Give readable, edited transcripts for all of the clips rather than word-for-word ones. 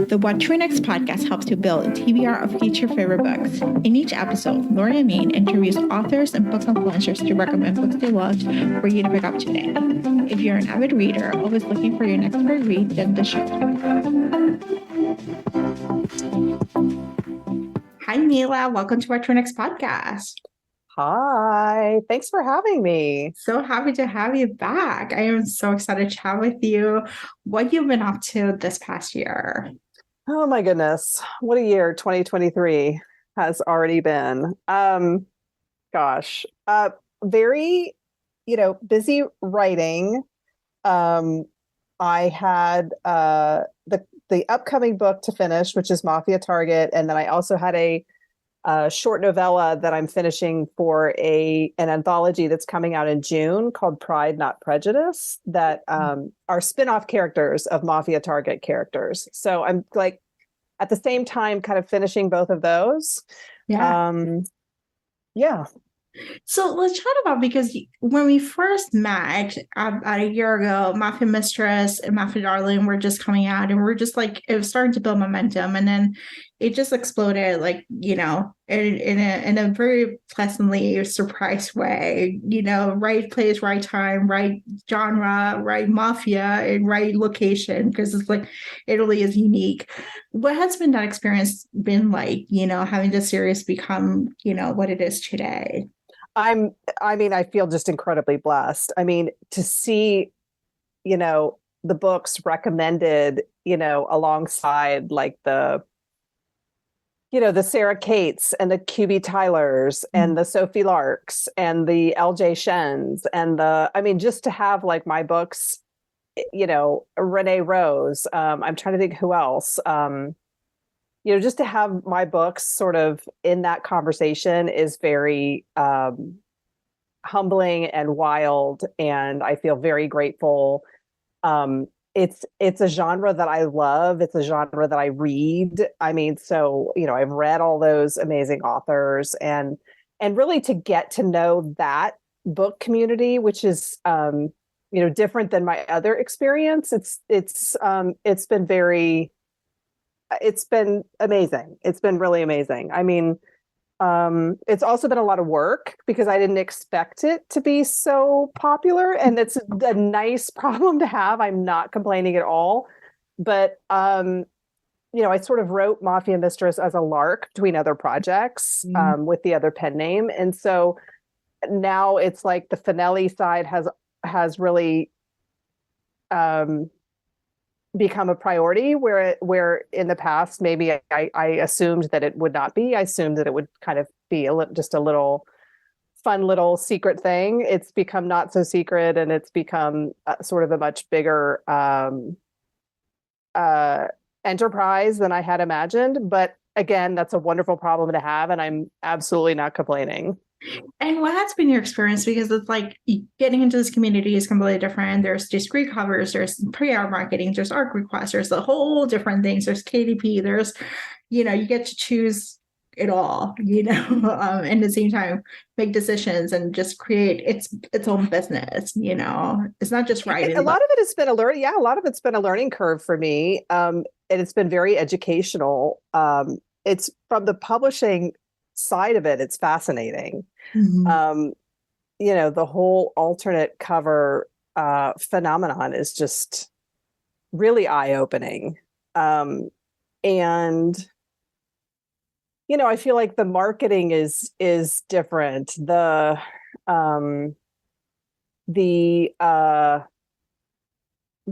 The What to Next podcast helps you build a TBR of future favorite books. In each episode, Lori and Maine interviews authors and book influencers to recommend books they loved for you to pick up today. If you're an avid reader, always looking for your next great read, then the show. Hi, Mila. Welcome to What to Next podcast. Hi, thanks for having me. So happy to have you back. I am so excited to chat with you. What you've been up to this past year? Oh my goodness, what a year 2023 has already been. Very, busy writing. I had the upcoming book to finish, which is Mafia Target, and then I also had a short novella that I'm finishing for an anthology that's coming out in June called Pride Not Prejudice that are spin-off characters of Mafia Target characters. So I'm like at the same time kind of finishing both of those. Yeah. So let's chat about, because when we first met about a year ago, Mafia Mistress and Mafia Darling were just coming out, and we're just like, it was starting to build momentum, and then it just exploded, in a very pleasantly surprised way. Right place, right time, right genre, right mafia, and right location, because it's like it really is unique. What has been that experience been like? Having the series become what it is today. I feel just incredibly blessed. To see, the books recommended, alongside like the Sarah Kates and the QB Tylers and the Sophie Larks and the LJ Shens and just to have like my books, Renee Rose. I'm trying to think who else. Just to have my books sort of in that conversation is very humbling and wild, and I feel very grateful. It's a genre that I love. It's a genre that I read. I've read all those amazing authors, and really to get to know that book community, which is different than my other experience. It's been amazing. It's been really amazing. It's also been a lot of work because I didn't expect it to be so popular, and it's a nice problem to have. I'm not complaining at all, but I sort of wrote Mafia Mistress as a lark between other projects with the other pen name, and so now it's like the Finelli side has really become a priority, where in the past maybe I assumed that it would not be. I assumed that it would kind of be just a little fun little secret thing. It's become not so secret, and it's become sort of a much bigger enterprise than I had imagined. But again, that's a wonderful problem to have, and I'm absolutely not complaining. And what has been your experience? Because it's like getting into this community is completely different. There's discrete covers, there's pre-art marketing, there's art requests, there's a whole different things. There's KDP, there's, you get to choose it all, and at the same time make decisions and just create its own business. It's not just writing. A lot of it has been a learning. Yeah, a lot of it's been a learning curve for me, and it's been very educational. It's from the publishing side of it, it's fascinating. The whole alternate cover phenomenon is just really eye-opening. And I feel like the marketing is different. The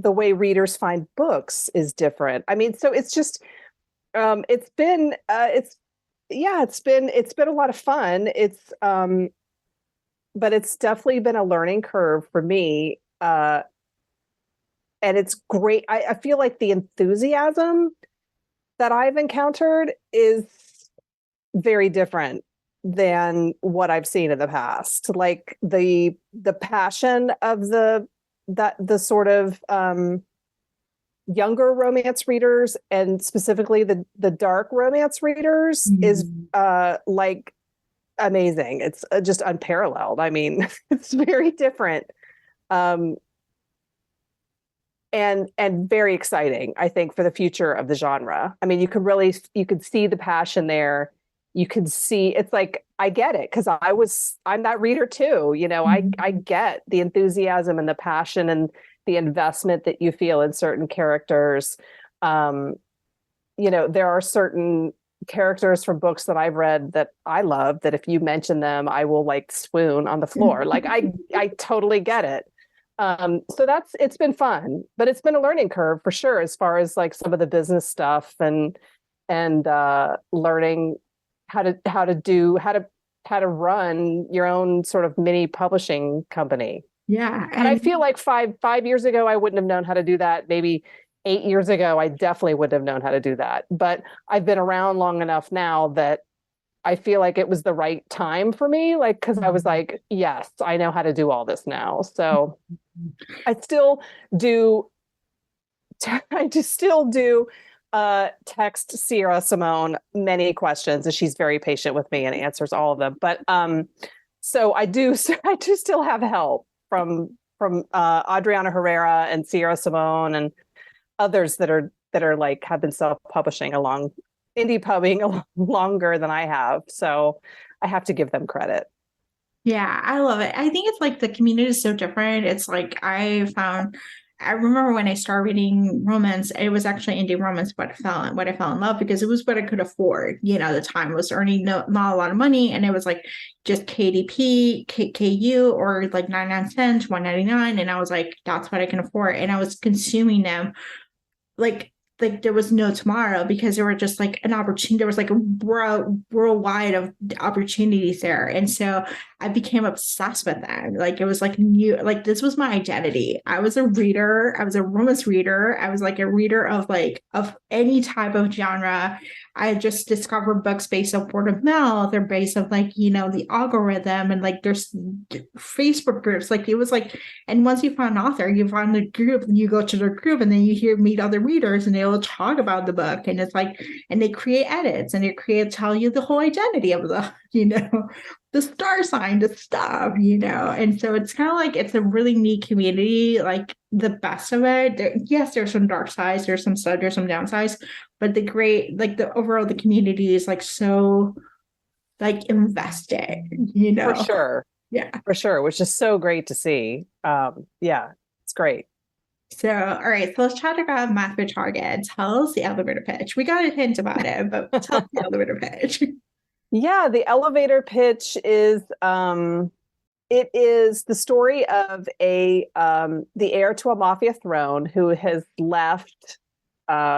way readers find books is different. So it's just it's been a lot of fun. But it's definitely been a learning curve for me. And it's great. I feel like the enthusiasm that I've encountered is very different than what I've seen in the past. Like the passion of the sort of younger romance readers, and specifically the dark romance readers, is like amazing. It's just unparalleled. It's very different. And and very exciting, I think, for the future of the genre. I mean, you could see the passion there. You could see, it's like, I get it, because I'm that reader too. I get the enthusiasm and the passion and the investment that you feel in certain characters. There are certain characters from books that I've read that I love, that if you mention them, I will like swoon on the floor. Like I totally get it. So it's been fun, but it's been a learning curve for sure, as far as like some of the business stuff and learning how to run your own sort of mini publishing company. Yeah. And I feel like five years ago, I wouldn't have known how to do that. Maybe 8 years ago, I definitely wouldn't have known how to do that. But I've been around long enough now that I feel like it was the right time for me. Like, because I was like, yes, I know how to do all this now. So I still do. I just still do text Sierra Simone many questions, and she's very patient with me and answers all of them. But so I do still have help from Adriana Herrera and Sierra Simone and others that are like have been self-publishing indie pubbing longer than I have. So I have to give them credit. Yeah, I love it. I think it's like the community is so different. It's like I remember when I started reading romance, it was actually indie romance, but what I fell in love, because it was what I could afford. The time I was earning not a lot of money, and it was like just KDP, KU, or like 99 cents, 1.99, and I was like, that's what I can afford, and I was consuming them like there was no tomorrow, because there were just like an opportunity. There was like a worldwide of opportunities there, and so I became obsessed with them. Like it was like new, like this was my identity. I was a reader. I was a romance reader. I was like a reader of any type of genre. I just discovered books based on word of mouth, or based on like the algorithm, and like there's Facebook groups. Like it was like, and once you find an author, you find the group, and you go to their group, and then you meet other readers, and they'll talk about the book, and it's like, and they create edits, and tell you the whole identity of the the star sign, the stuff, and so it's kind of like, it's a really neat community. Like the best of it, yes, there's some dark sides, there's some downsides, but the overall, the community is like so like invested, For sure. Yeah. For sure, which is so great to see. Yeah, it's great. So, all right, so let's try to grab Mafia Target. Tell us the elevator pitch. We got a hint about it, but tell us the elevator pitch. Yeah, the elevator pitch is it is the story of the heir to a mafia throne who has left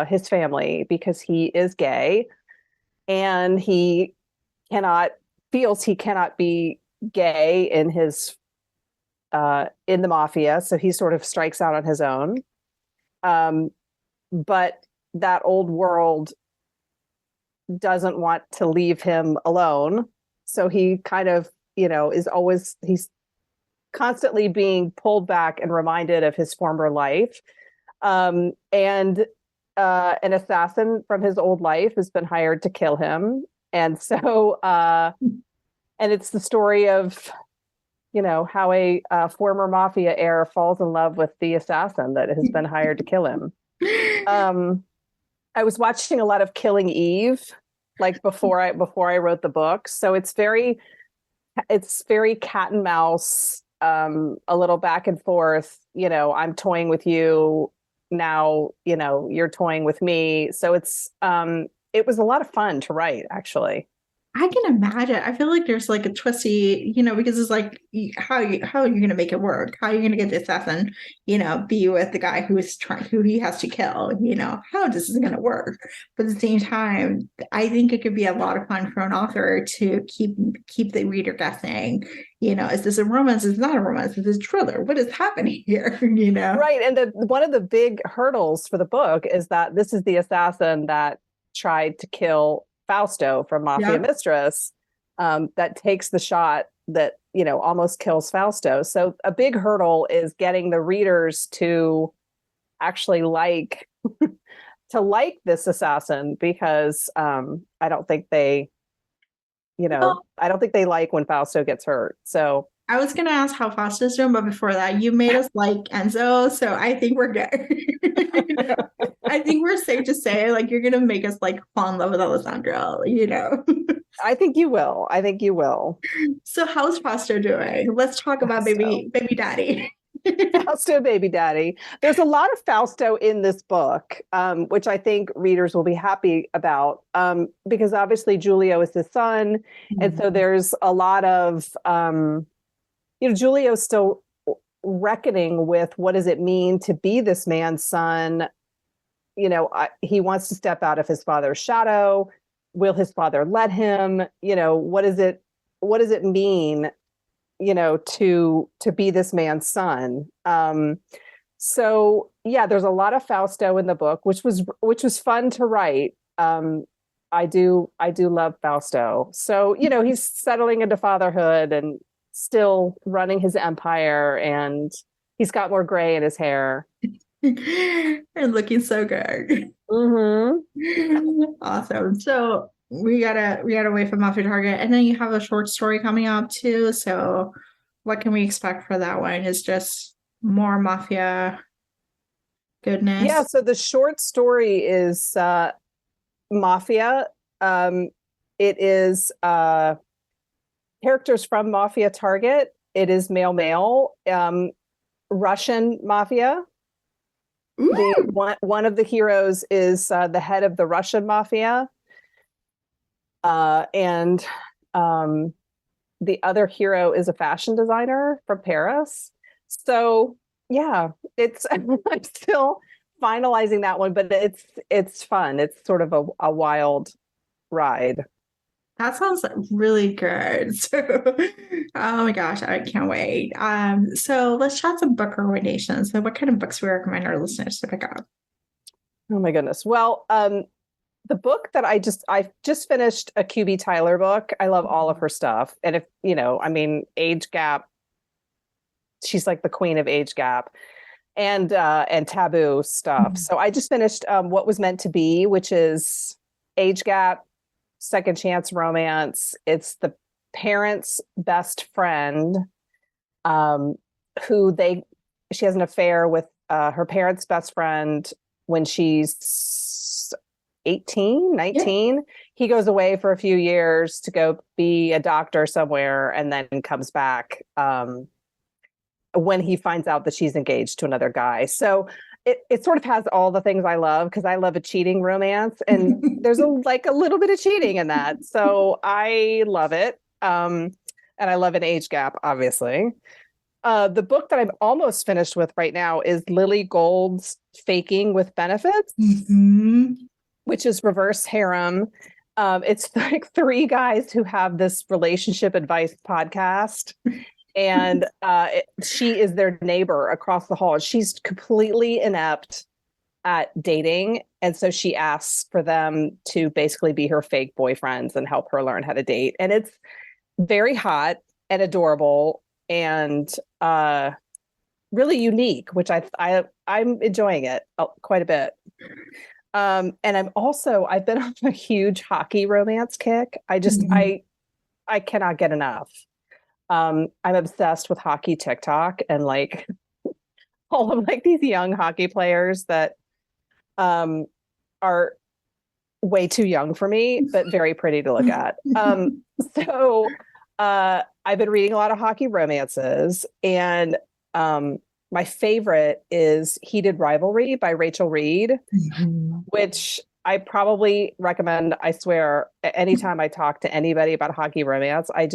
his family because he is gay, and he feels he cannot be gay in the mafia, so he sort of strikes out on his own. But that old world doesn't want to leave him alone, so he kind of he's constantly being pulled back and reminded of his former life. And an assassin from his old life has been hired to kill him, and so and it's the story of how a former mafia heir falls in love with the assassin that has been hired to kill him. I was watching a lot of Killing Eve, like before I wrote the book. So it's very cat and mouse, a little back and forth. I'm toying with you now. You're toying with me. So it was a lot of fun to write, actually. I can imagine. I feel like there's like a twisty, because it's like, how are you going to make it work? How are you going to get the assassin, be with the guy who he has to kill? How this is going to work? But at the same time, I think it could be a lot of fun for an author to keep the reader guessing. Is this a romance? Is it not a romance? Is this a thriller? What is happening here? Right. And one of the big hurdles for the book is that this is the assassin that tried to kill Fausto from Mafia Mistress, that takes the shot that almost kills Fausto. So a big hurdle is getting the readers to actually like this assassin, because I don't think they like when Fausto gets hurt. So I was gonna ask how Fausto's doing, but before that, you made us like Enzo, so I think we're good. I think we're safe to say, like, you're gonna make us like fall in love with Alessandro, you know. I think you will. I think you will. So how's Fausto doing? Let's talk about So, baby daddy. Fausto, baby daddy. There's a lot of Fausto in this book, which I think readers will be happy about, because obviously Giulio is his son, and so there's a lot of, Giulio's still reckoning with what does it mean to be this man's son. He wants to step out of his father's shadow. Will his father let him? What does it mean, to be this man's son? So yeah, there's a lot of Fausto in the book, which was fun to write. I do love Fausto. So, he's settling into fatherhood and still running his empire, and he's got more gray in his hair. And looking so good. Awesome. So we gotta wait for Mafia Target, and then you have a short story coming up too. So what can we expect for that one? Is just more mafia goodness. Yeah, so the short story is Mafia. It is characters from Mafia Target. It is male, Russian mafia. One of the heroes is the head of the Russian mafia, and the other hero is a fashion designer from Paris. So yeah, I'm still finalizing that one, but it's fun. It's sort of a wild ride. That sounds really good. So, oh my gosh, I can't wait. So let's chat some book recommendations. So what kind of books we recommend our listeners to pick up? Oh my goodness. Well, the book that I just finished a QB Tyler book. I love all of her stuff. And if, age gap, she's like the queen of age gap and taboo stuff. So I just finished What Was Meant to Be, which is age gap, second chance romance. It's the parents' best friend, she has an affair with her parents' best friend when she's 18, 19. Yeah. He goes away for a few years to go be a doctor somewhere and then comes back when he finds out that she's engaged to another guy. So it sort of has all the things I love, because I love a cheating romance, and there's a little bit of cheating in that. So I love it. And I love an age gap, obviously. The book that I'm almost finished with right now is Lily Gold's Faking with Benefits, which is reverse harem. It's like three guys who have this relationship advice podcast. And she is their neighbor across the hall. She's completely inept at dating. And so she asks for them to basically be her fake boyfriends and help her learn how to date. And it's very hot and adorable and really unique, which I'm enjoying it quite a bit. And I've been on a huge hockey romance kick. I cannot get enough. I'm obsessed with hockey TikTok and all of these young hockey players that are way too young for me, but very pretty to look at. So I've been reading a lot of hockey romances, and my favorite is Heated Rivalry by Rachel Reed, which I probably recommend. I swear, anytime I talk to anybody about hockey romance, I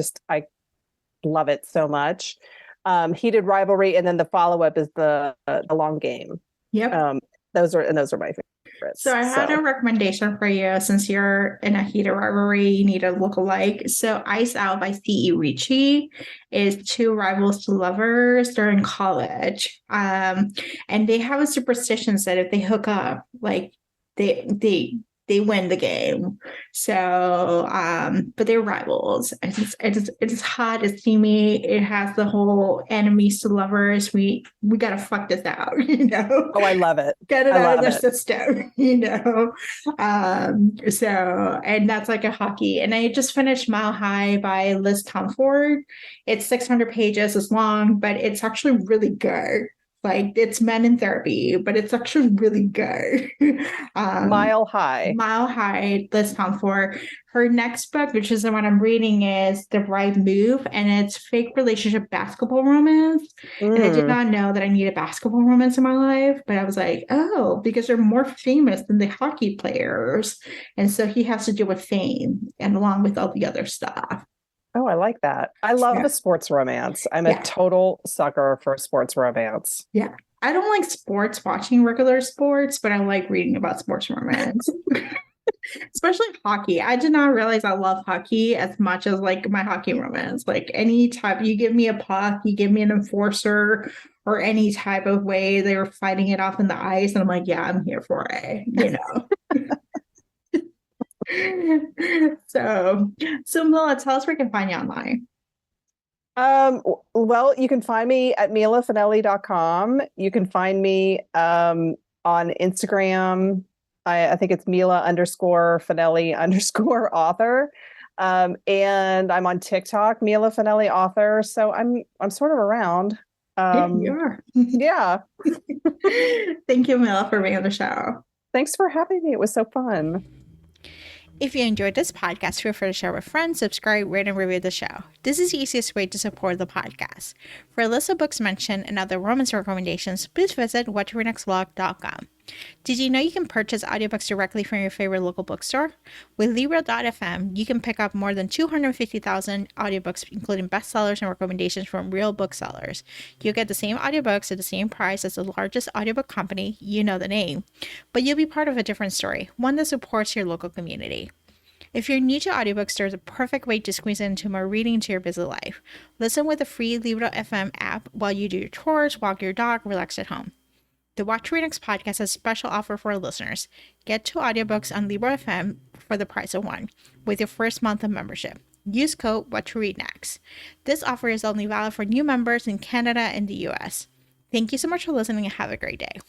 love it so much. Heated Rivalry, and then the follow-up is the Long Game. Yep. Those are my favorites. So I had a recommendation for you. Since you're in a heated rivalry, you need a look-alike. So Ice Out by C.E. Ricci is two rivals to lovers. They're in college. And they have a superstition that if they hook up, they they win the game. So, but they're rivals. It's hot, it's steamy, it has the whole enemies to lovers. We gotta fuck this out, you know. Oh, I love it. Get it I out of love the it. system, you know. So and that's like a hockey. And I just finished Mile High by Liz Comfort. It's 600 pages, it's long, but it's actually really good. Like it's men in therapy, but it's actually really good. Mile High. Mile High, Liz Comfort. Her next book, which is the one I'm reading, is The Right Move, and it's fake relationship basketball romance. And I did not know that I needed basketball romance in my life, but I was like, oh, because they're more famous than the hockey players. And so he has to deal with fame and along with all the other stuff. Oh, I like that. I love a sports romance. I'm a total sucker for sports romance. Yeah. I don't like sports, watching regular sports, but I like reading about sports romance. Especially hockey. I did not realize I love hockey as much as like my hockey romance. Like any type, you give me a puck, you give me an enforcer, or any type of way they were fighting it off in the ice, and I'm like, yeah, I'm here for it, you know. So Mila, tell us where we can find you online. Well, you can find me at milafinelli.com. You can find me on Instagram. I think it's Mila_Finelli_author. And I'm on TikTok, Mila Finelli author. So I'm sort of around. You are. Yeah. Thank you, Mila, for being on the show. Thanks for having me. It was so fun. If you enjoyed this podcast, feel free to share with friends, subscribe, rate, and review the show. This is the easiest way to support the podcast. For a list of books mentioned and other romance recommendations, please visit whattoreadnextblog.com. Did you know you can purchase audiobooks directly from your favorite local bookstore? With Libro.fm, you can pick up more than 250,000 audiobooks, including bestsellers and recommendations from real booksellers. You'll get the same audiobooks at the same price as the largest audiobook company, you know the name, but you'll be part of a different story, one that supports your local community. If you're new to audiobooks, there's a perfect way to squeeze into more reading into your busy life. Listen with the free Libro.fm app while you do your chores, walk your dog, relax at home. The What to Read Next podcast has a special offer for our listeners. Get 2 audiobooks on Libro.fm for the price of 1 with your first month of membership. Use code What to Read Next. This offer is only valid for new members in Canada and the US. Thank you so much for listening and have a great day.